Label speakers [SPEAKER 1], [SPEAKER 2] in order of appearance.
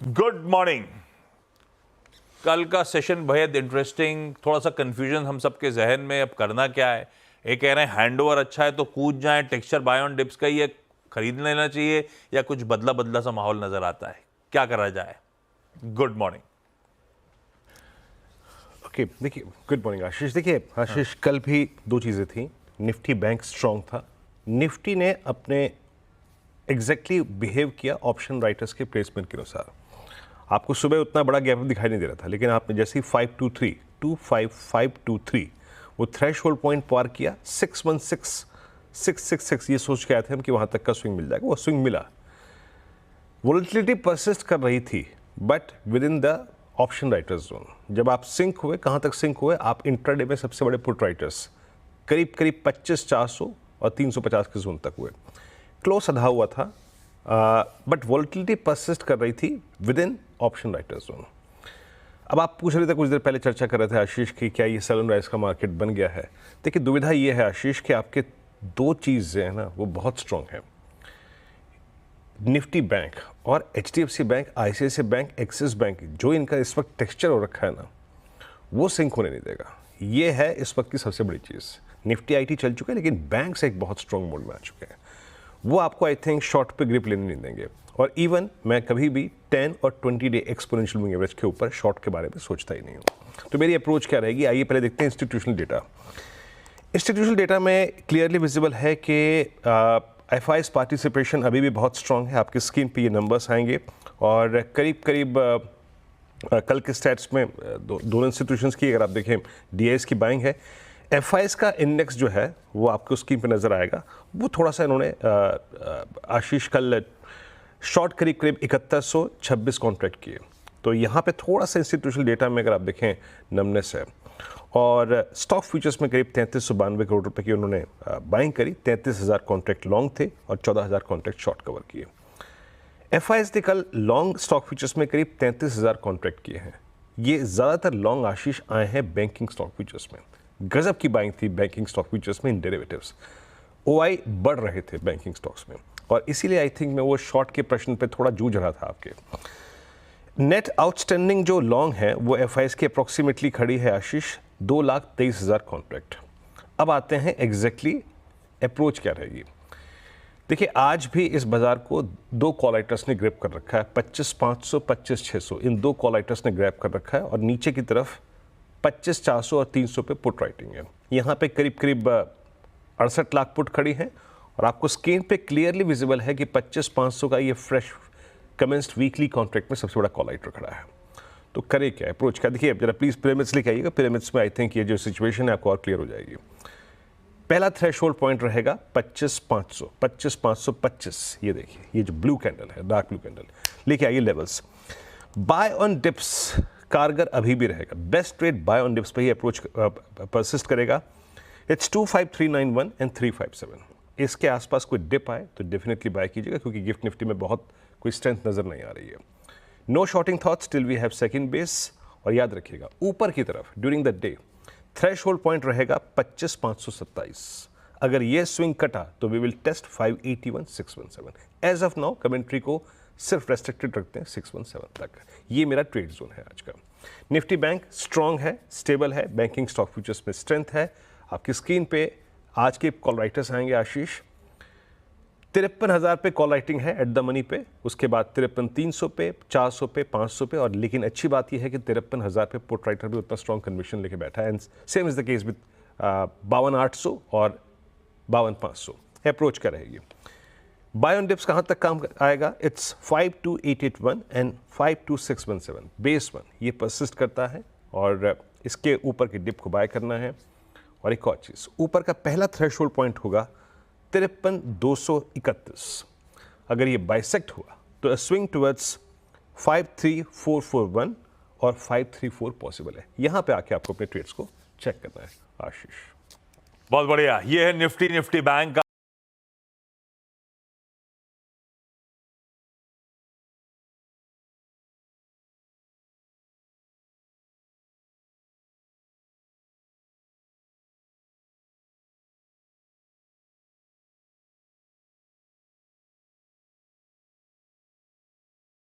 [SPEAKER 1] Good morning. कल का session बेहद इंटरेस्टिंग, थोड़ा सा कंफ्यूजन हम सबके जहन में, अब करना क्या है। एक कह रहे हैं हैंड ओवर अच्छा है तो कूद जाएं, टेक्सचर बाय ऑन डिप्स का ही है, खरीद लेना चाहिए, या कुछ बदला बदला सा माहौल नजर आता है, क्या करा जाए। Good morning.
[SPEAKER 2] ओके, देखिए, गुड मॉर्निंग आशीष। देखिए आशीष, कल भी दो चीज़ें थी। निफ्टी बैंक स्ट्रांग था, निफ्टी ने अपने एग्जैक्टली बिहेव किया ऑप्शन राइटर्स के प्लेसमेंट के अनुसार। आपको सुबह उतना बड़ा गैप दिखाई नहीं दे रहा था, लेकिन आपने जैसे ही 523 वो थ्रेश होल्ड पॉइंट पार किया, 616 ये सोच के आए थे हम कि वहाँ तक का स्विंग मिल जाएगा, वो स्विंग मिला। वोलेटिलिटी परसिस्ट कर रही थी but with in the option writers zone. जब आप सिंक हुए, कहाँ तक सिंक हुए, आप इंट्राडे में सबसे बड़े पुट राइटर्स करीब 25,400 और 350 के जोन तक हुए। क्लोज अधा हुआ था, बट वोलेटिलिटी परसिस्ट कर रही थी with in option writers zone. अब आप पूछ रहे थे, कुछ देर पहले चर्चा कर रहे थे आशीष कि क्या ये सेल एंड राइज का मार्केट बन गया है। देखिए, दुविधा ये है आशीष कि आपके दो चीज़ें हैं ना, वो बहुत स्ट्रांग है। निफ्टी बैंक और HDFC bank, ICICI bank, axis bank, जो इनका इस वक्त टेक्सचर हो रखा है ना, वो सिंक होने नहीं देगा। ये है इस वक्त की सबसे बड़ी चीज़। निफ्टी IT चल चुका है, लेकिन बैंक्स एक बहुत स्ट्रांग मोड में आ चुके हैं। वो आपको आई थिंक शॉर्ट पे ग्रिप लेने नहीं देंगे। और इवन मैं कभी भी 10 और 20 डे एक्सपोनेंशियल मूविंग एवरेज के ऊपर शॉर्ट के बारे में सोचता ही नहीं हूँ। तो मेरी अप्रोच क्या रहेगी, आइए पहले देखते हैं इंस्टीट्यूशनल डेटा। इंस्टीट्यूशनल डेटा में क्लियरली विजिबल है कि FIs पार्टिसिपेशन अभी भी बहुत स्ट्रांग है। आपकी स्क्रीन पे ये नंबर्स आएंगे और करीब कल के स्टैट्स में दोनों इंस्टीट्यूशंस की अगर आप देखें, DIs की बाइंग है। FIs का इंडेक्स जो है वो आपको स्क्रीन पे नज़र आएगा। वो थोड़ा सा इन्होंने आशीष कल शॉर्ट करीब 7126 कॉन्ट्रैक्ट किए। तो यहाँ पे थोड़ा सा इंस्टीट्यूशनल डेटा में अगर आप देखें नमनेस है। और स्टॉक फ्यूचर्स में करीब 3392 करोड़ रुपए की उन्होंने बाइंग करी। 33,000 कॉन्ट्रैक्ट लॉन्ग थे और 14,000 कॉन्ट्रैक्ट शॉर्ट कवर किए। FIs ने कल लॉन्ग स्टॉक फ्यूचर्स में करीब 33,000 कॉन्ट्रैक्ट किए हैं। ये ज़्यादातर लॉन्ग आशीष आए हैं बैंकिंग स्टॉक फ्यूचर्स में। गजब की बाइंग थी बैंकिंग स्टॉक फ्यूचर्स में इन डेरिवेटिव्स। OI बढ़ रहे थे बैंकिंग स्टॉक्स में, और इसीलिए आई थिंक मैं वो शॉर्ट के प्रश्न पे थोड़ा जूझ रहा था आपके। नेट आउटस्टैंडिंग जो लॉन्ग है वो FIs की अप्रॉक्सीमेटली खड़ी है आशीष 2,23,000 कॉन्ट्रैक्ट। अब आते हैं एग्जैक्टली अप्रोच क्या रहेगी। देखिए, आज भी इस बाजार को दो कॉल राइटर्स ने ग्रैब कर रखा है। 25,500, 25,600 इन दो कॉल राइटर्स ने ग्रैब कर रखा है, और नीचे की तरफ 25,400 और 300 पे पुट राइटिंग है। यहाँ पे करीब 68 लाख पुट खड़ी है, और आपको स्क्रीन पे क्लियरली विजिबल है कि 25,500 का ये फ्रेश कमेंस्ड वीकली कॉन्ट्रैक्ट में सबसे बड़ा कॉल राइटर खड़ा है। तो करे क्या, अप्रोच क्या। देखिए, जरा प्लीज पिरामिड्स लेके आइएगा। पिरामिड्स में आई थिंक ये जो सिचुएशन है आपको और क्लियर हो जाएगी। पहला थ्रेशोल्ड पॉइंट रहेगा 25,500, 25,525। ये देखिए, ये जो ब्लू कैंडल है, डार्क ब्लू कैंडल, लेके आइए लेवल्स। बाय ऑन डिप्स कारगर अभी भी रहेगा। Best trade by on dips पे ही अप्रोच परसिस्ट करेगा। It's 25391 and 357। इसके आसपास कोई डिप आए तो डेफिनेटली बाय कीजिएगा, क्योंकि गिफ्ट निफ्टी में बहुत कोई स्ट्रेंथ नजर नहीं आ रही है। No shorting thoughts till we have second base. और याद रखिएगा, ऊपर की तरफ during the day threshold point रहेगा 25,527। अगर ये स्विंग कटा तो we will test 581,617। As of now commentary को सिर्फ रेस्ट्रिक्टेड रखते हैं 617 तक। ये मेरा ट्रेड जोन है आज का। निफ्टी बैंक स्ट्रांग है, स्टेबल है, बैंकिंग स्टॉक फ्यूचर्स में स्ट्रेंथ है। आपकी स्क्रीन पे आज के कॉल राइटर्स आएंगे आशीष। 53,000 पे कॉल राइटिंग है एट द मनी पे, उसके बाद 53,300 पे, 400 पे, 500 पे, और लेकिन अच्छी बात यह है कि 53,000 पे पुट राइटर भी उतना स्ट्रॉन्ग कन्विक्शन लेके बैठा है। And same is the case with 52,800 और 52,500। अप्रोच क्या रहेगी। बाय ऑन डिप्स कहाँ तक काम आएगा। इट्स 52,881 एंड 52,617 बेस वन, ये परसिस्ट करता है, और इसके ऊपर की डिप को बाय करना है। और एक और चीज़, ऊपर का पहला थ्रेशोल्ड पॉइंट होगा 53,231। अगर ये बाइसेक्ट हुआ तो स्विंग टुवर्ड्स 53,441 और 534 पॉसिबल है। यहां पे आके आपको अपने ट्रेड्स को चेक करना है आशीष।
[SPEAKER 1] बहुत बढ़िया। ये है निफ्टी बैंक का